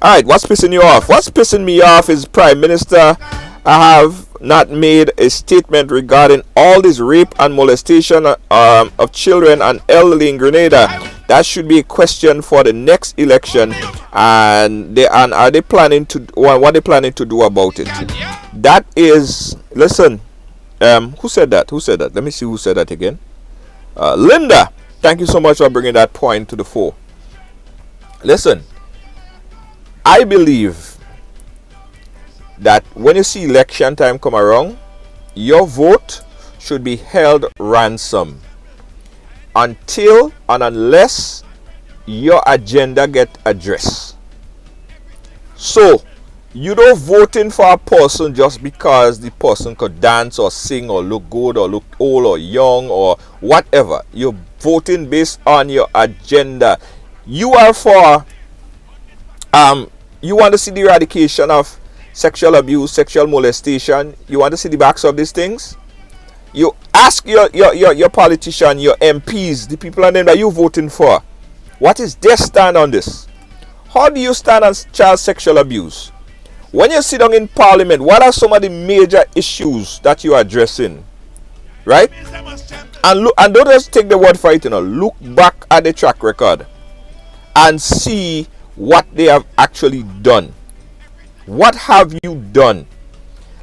All right. What's pissing you off? What's pissing me off is Prime Minister. I have not made a statement regarding all this rape and molestation of children and elderly in Grenada. That should be a question for the next election, and are they planning to what are they planning to do about it? That is, listen, who said that? Let me see who said that again. Linda, thank you so much for bringing that point to the fore. Listen, I believe that when you see election time come around, your vote should be held ransom until and unless your agenda get addressed. So you don't voting for a person just because the person could dance or sing or look good or look old or young or whatever. You're voting based on your agenda. You are for you want to see the eradication of sexual abuse, sexual molestation. You want to see the backs of these things. You ask your politician, your MPs, the people on them that you're voting for, what is their stand on this? How do you stand on child sexual abuse? When you sit down in Parliament, what are some of the major issues that you are addressing? Right? And look, and don't just take the word for it, look back at the track record and see what they have actually done. What have you done?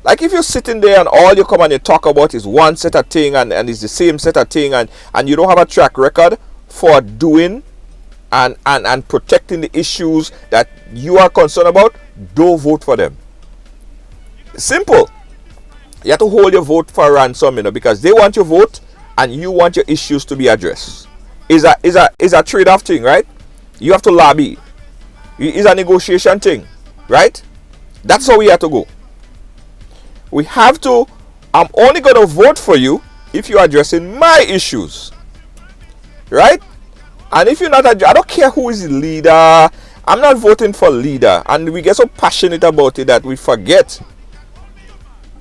Like if you're sitting there and all you come and you talk about is one set of thing and it's the same set of thing and you don't have a track record for doing and protecting the issues that you are concerned about, don't vote for them. Simple. You have to hold your vote for ransom, because they want your vote and you want your issues to be addressed. Is a trade-off thing, right? You have to lobby. It's a negotiation thing, right? That's how we have to go. We have to, I'm only going to vote for you if you're addressing my issues. Right? And if you're not, I don't care who is the leader. I'm not voting for leader. And we get so passionate about it that we forget.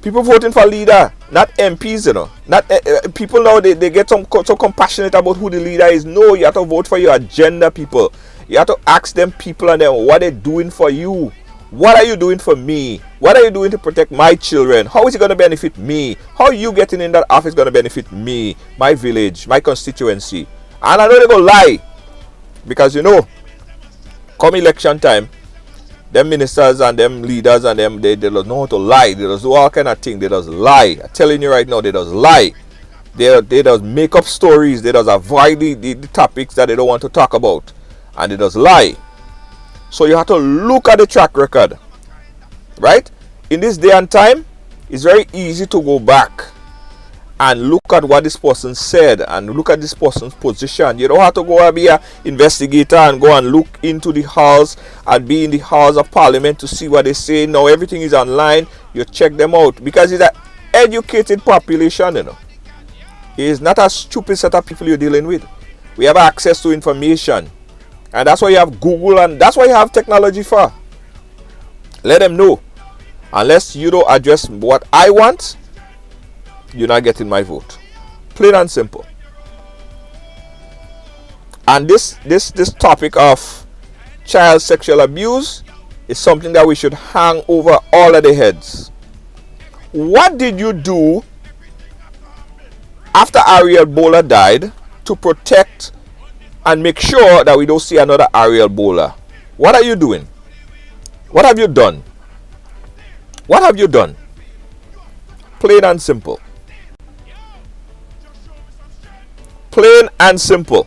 People voting for leader, not MPs, Not people now, they get so compassionate about who the leader is. No, you have to vote for your agenda, people. You have to ask them people and them what they're doing for you. What are you doing for me? What are you doing to protect my children? How is it going to benefit me? How are you getting in that office going to benefit me, my village, my constituency? And I know they're going to lie. Because come election time, them ministers and them leaders and them, they don't know how to lie. They just do all kind of things. They just lie. I'm telling you right now, they just lie. They just make up stories. They just avoid the topics that they don't want to talk about. And they just lie. So you have to look at the track record. Right? In this day and time, it's very easy to go back and look at what this person said and look at this person's position. You don't have to go and be an investigator and go and look into the halls and be in the halls of parliament to see what they say. Now everything is online. You check them out because it's an educated population. It is not a stupid set of people you're dealing with. We have access to information, and that's why you have Google, and that's why you have technology for. Let them know. Unless you don't address what I want, you're not getting my vote. Plain and simple. And this topic of child sexual abuse is something that we should hang over all of the heads. What did you do after Ariel Bola died to protect and make sure that we don't see another Ariel Bola? What are you doing? What have you done? What have you done? Plain and simple. Plain and simple.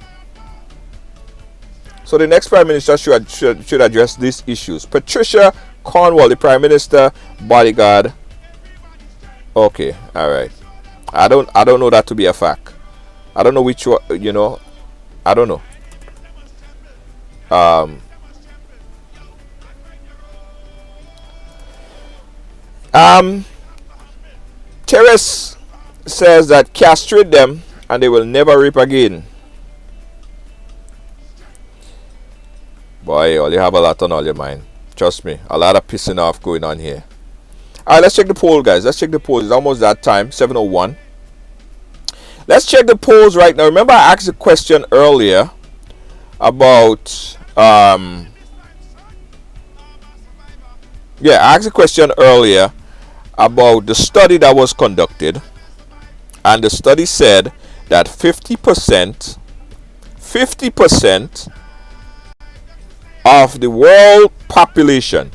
So the next Prime Minister should address these issues. Patricia Cornwall, the Prime Minister bodyguard. Okay, all right. I don't know that to be a fact. I don't know which one, I don't know. Terrace says that castrate them and they will never rape again. Boy, you have a lot on all your mind. Trust me, a lot of pissing off going on here. Alright, let's check the poll, guys. Let's check the polls. It's almost that time, 7:01. Let's check the polls right now. Remember I asked a question earlier about I asked a question earlier about the study that was conducted, and the study said that 50% of the world population,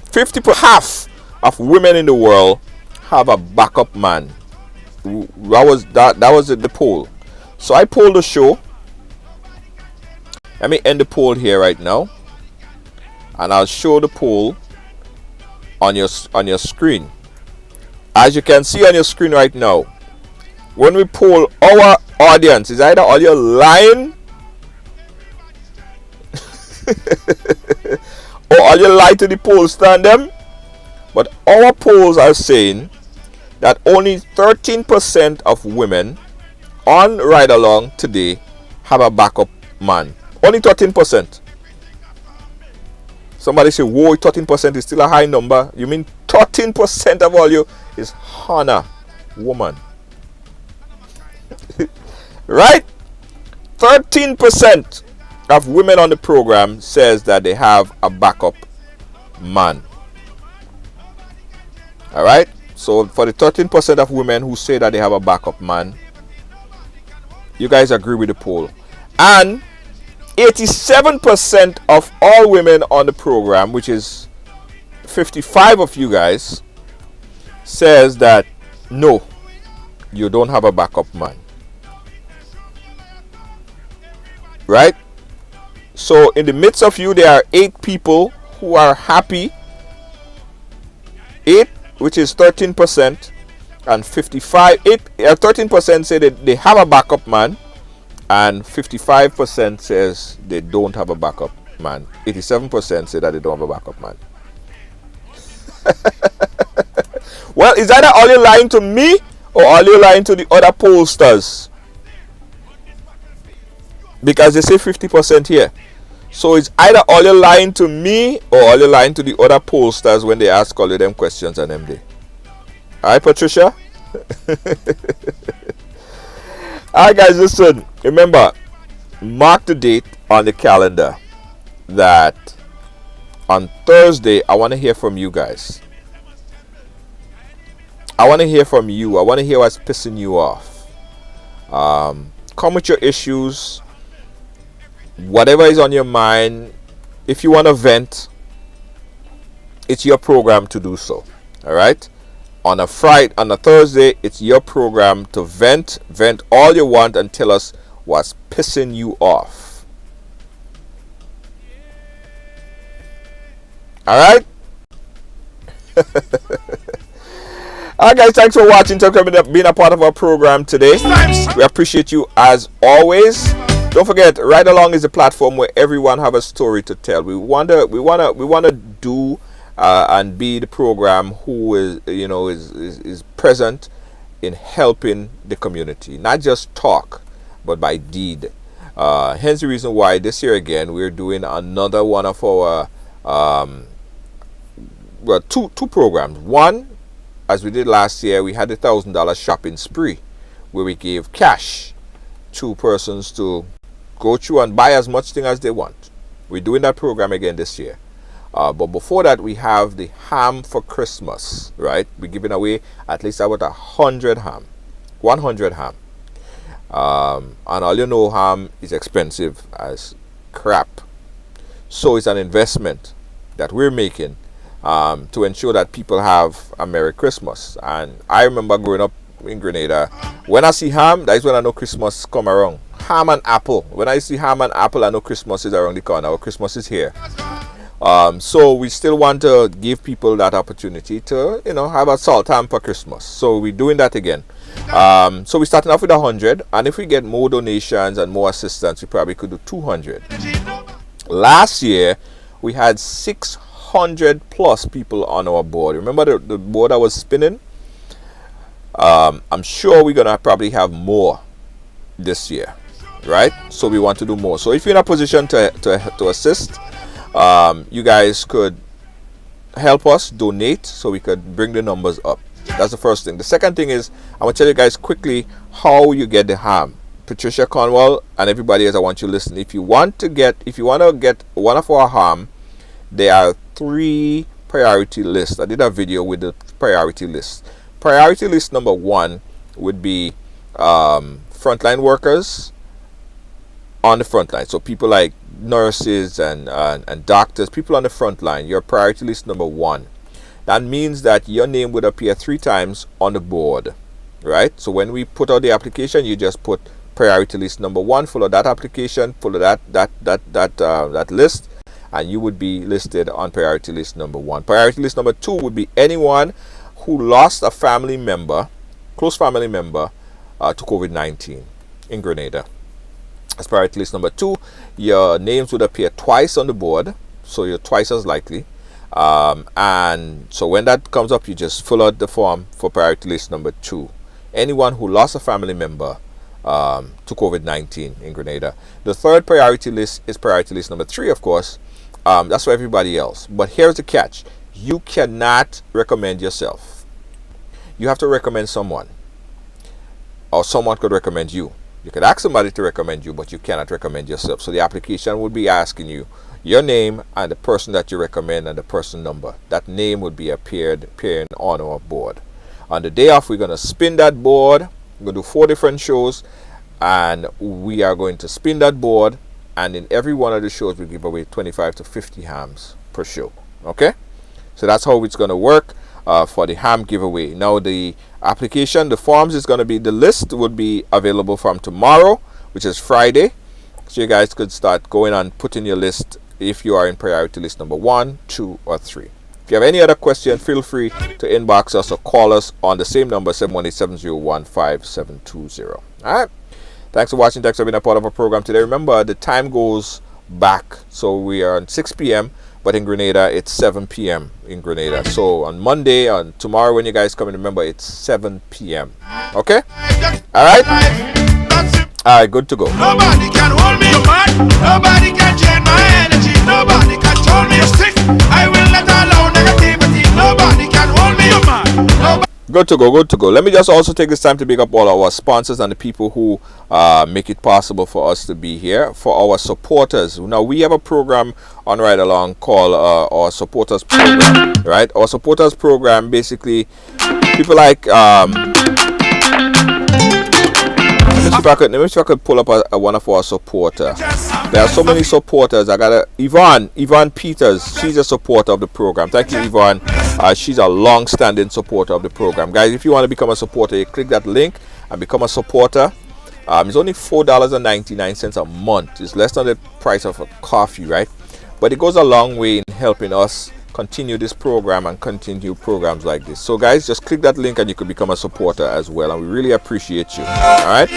half of women in the world have a backup man. That was the poll. So I polled the show. Let me end the poll here right now, and I'll show the poll on your screen. As you can see on your screen right now, when we poll our audience, is either all you're lying or all you lie to the pollster and them. But our polls are saying that only 13% of women on Ridealong today have a backup man. Only 13%. Somebody say, whoa, 13% is still a high number. You mean 13% of all you is Hannah, woman. Right? 13% of women on the program says that they have a backup man. Alright? So for the 13% of women who say that they have a backup man, you guys agree with the poll. And 87% of all women on the program, which is 55 of you guys, says that no, you don't have a backup man. Right? So in the midst of you, there are 8 people who are happy. 8, which is 13%, and 13% say that they have a backup man, and 55% says they don't have a backup man. 87% say that they don't have a backup man. Well, is either all you lying to me or all you lying to the other pollsters? Because they say 50% here. So it's either all you lying to me or all you lying to the other pollsters when they ask all of them questions on them day. Alright, Patricia? Alright, guys, listen. Remember, mark the date on the calendar that on Thursday, I want to hear from you guys. I want to hear from you. I want to hear what's pissing you off. Come with your issues, whatever is on your mind. If you want to vent, it's your program to do so. All right. On a Thursday, it's your program to vent all you want and tell us what's pissing you off. All right. Alright guys, thanks for watching. Thanks for being a part of our program today. We appreciate you as always. Don't forget, Ride Along is a platform where everyone have a story to tell. We wanna do and be the program who is present in helping the community, not just talk, but by deed. Hence the reason why this year again we're doing another one of our two programs. One, as we did last year, we had a $1,000 shopping spree where we gave cash to persons to go through and buy as much thing as they want. We're doing that program again this year. But before that, we have the ham for Christmas, right? We're giving away at least about 100 ham. And all you know, ham is expensive as crap. So it's an investment that we're making to ensure that people have a Merry Christmas. And I remember growing up in Grenada, when I see ham, that is when I know Christmas come around. Ham and apple. When I see ham and apple, I know Christmas is around the corner. Our Christmas is here. So we still want to give people that opportunity to, have a salt ham for Christmas. So we're doing that again. So we're starting off with 100, and if we get more donations and more assistance, we probably could do 200. Last year, we had 600 plus people on our board. Remember the board I was spinning? I'm sure we're gonna probably have more this year, right? So we want to do more. So if you're in a position to assist, you guys could help us donate so we could bring the numbers up. That's the first thing. The second thing is, I'm gonna tell you guys quickly how you get the ham. Patricia Cornwall and everybody else, I want you to listen. If you want to get one of our ham, there are 3 priority lists. I did a video with the priority list. Priority list number 1 would be frontline workers on the front line. So people like nurses and doctors, people on the front line. Your priority list number 1. That means that your name would appear 3 times on the board, right? So when we put out the application, you just put priority list number 1, follow that application, follow that list, and you would be listed on priority list number 1. Priority list number 2 would be anyone who lost a family member, close family member, to COVID-19 in Grenada. As priority list number 2, your names would appear twice on the board, so you're twice as likely. And so when that comes up, you just fill out the form for priority list number 2. Anyone who lost a family member to COVID-19 in Grenada. The third priority list is priority list number 3, of course. That's for everybody else. But here's the catch. You cannot recommend yourself. You have to recommend someone. Or someone could recommend you. You could ask somebody to recommend you, but you cannot recommend yourself. So the application would be asking you your name and the person that you recommend and the person number. That name would be appearing on our board. On the day off, we're going to spin that board. We're going to do 4 different shows, and we are going to spin that board, and in every one of the shows we give away 25 to 50 hams per show. Okay, so that's how it's going to work for the ham giveaway. Now the application, the forms is going to be, the list would be available from tomorrow, which is Friday, so you guys could start going and putting your list if you are in priority list number 1, 2, or 3. If you have any other question, feel free to inbox us or call us on the same number, 718-701-5720. All right. Thanks for watching. Thanks for being a part of our program today. Remember, the time goes back. So we are on 6 p.m., but in Grenada, it's 7 p.m. in Grenada. So on Monday, on tomorrow when you guys come in, remember, it's 7 p.m. Okay? All right? All right, good to go. Nobody can hold me, man. Nobody can drain my energy. Nobody can hold me sick. I will not allow negativity. Nobody can hold me, man. Nobody Good to go, good to go. Let me just also take this time to big up all our sponsors and the people who make it possible for us to be here. For our supporters, now we have a program on Ridealong called our supporters program, right? Our supporters program, basically, people like let me see if I could pull up one of our supporters. There are so many supporters. I got Yvonne Peters. She's a supporter of the program. Thank you, Yvonne. She's a long-standing supporter of the program. Guys, if you want to become a supporter, you click that link and become a supporter. It's only $4.99 a month. It's less than the price of a coffee, right? But it goes a long way in helping us continue this program and continue programs like this. So guys, just click that link and you could become a supporter as well, and we really appreciate you. All right,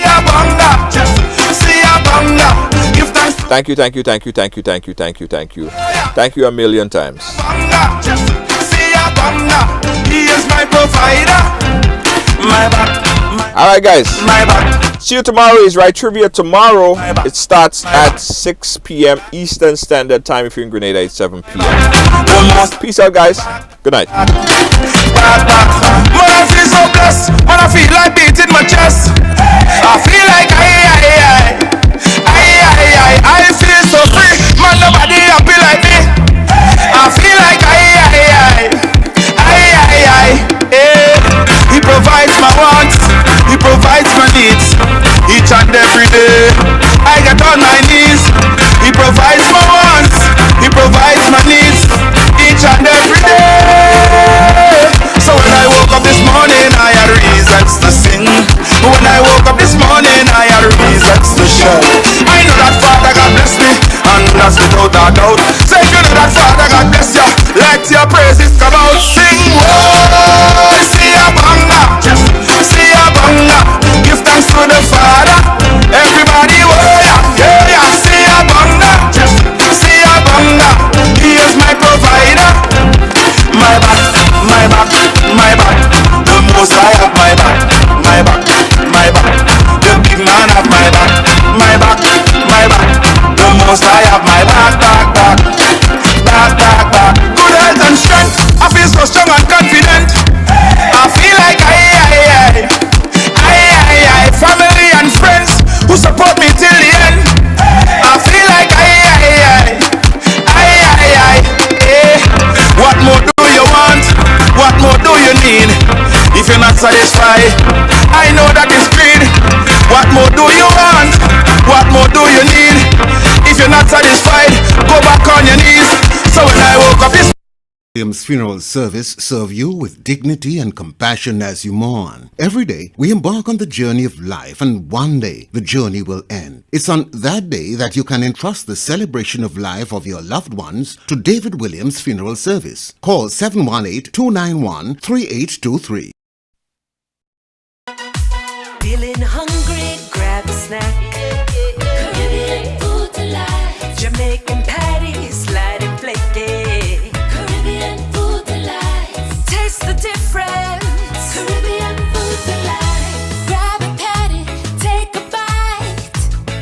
thank you a million times. All right, guys, see you tomorrow. Is Right Trivia tomorrow. It starts at 6 p.m. Eastern Standard Time. If you're in Grenada, it's 7 p.m. Peace out, guys. Good night. Man, I feel so blessed. Man, I feel like beating my chest. I feel like I feel so free. Man, nobody happy like me. I feel like He provides my wants, He provides my needs, each and every day. I get on my knees. He provides my wants, He provides my needs, each and every day. So when I woke up this morning, I had reasons to sing. When I woke up this morning, I had reasons to shout. I know that Father God bless me, and that's without a doubt. So if you know that Father God bless you, let your praises come out. Sing, whoa, see a banga, see a banga. Give thanks to the Father. Everybody, whoa, yeah, see a banga, see a banga. He is my provider. My back, my back, my back. The most I have my back, my back, my back. The big man have my back, my back, my back. The most I have my back, back, back, back, back, back. Good health and strength. I feel so strong and confident. I feel like I family and friends who support me till the end. I feel like what more do you want? What more do you need? If you're not satisfied, I know that is greed. What more do you want? What more do you need? If you're not satisfied, go back on your knees. So when I woke up this Williams Funeral Service serve you with dignity and compassion as you mourn. Every day, we embark on the journey of life, and one day, the journey will end. It's on that day that you can entrust the celebration of life of your loved ones to David Williams Funeral Service. Call 718-291-3823. Feeling hungry, grab a snack. Caribbean food delight. Jamaican patties, light and flaky. Caribbean food delight. Taste the difference. Caribbean food delight. Grab a patty, take a bite.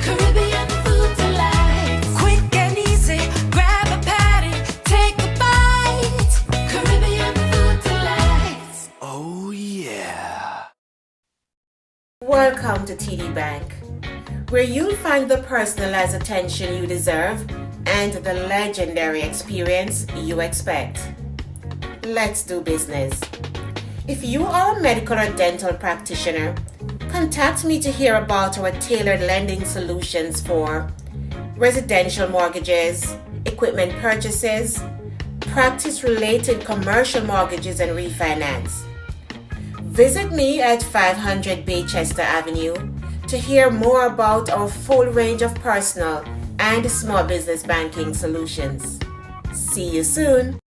Caribbean food delight. Quick and easy, grab a patty, take a bite. Caribbean food delight. Oh yeah. Welcome to TD Bank, where you'll find the personalized attention you deserve and the legendary experience you expect. Let's do business. If you are a medical or dental practitioner, contact me to hear about our tailored lending solutions for residential mortgages, equipment purchases, practice-related commercial mortgages and refinance. Visit me at 500 Baychester Avenue to hear more about our full range of personal and small business banking solutions. See you soon.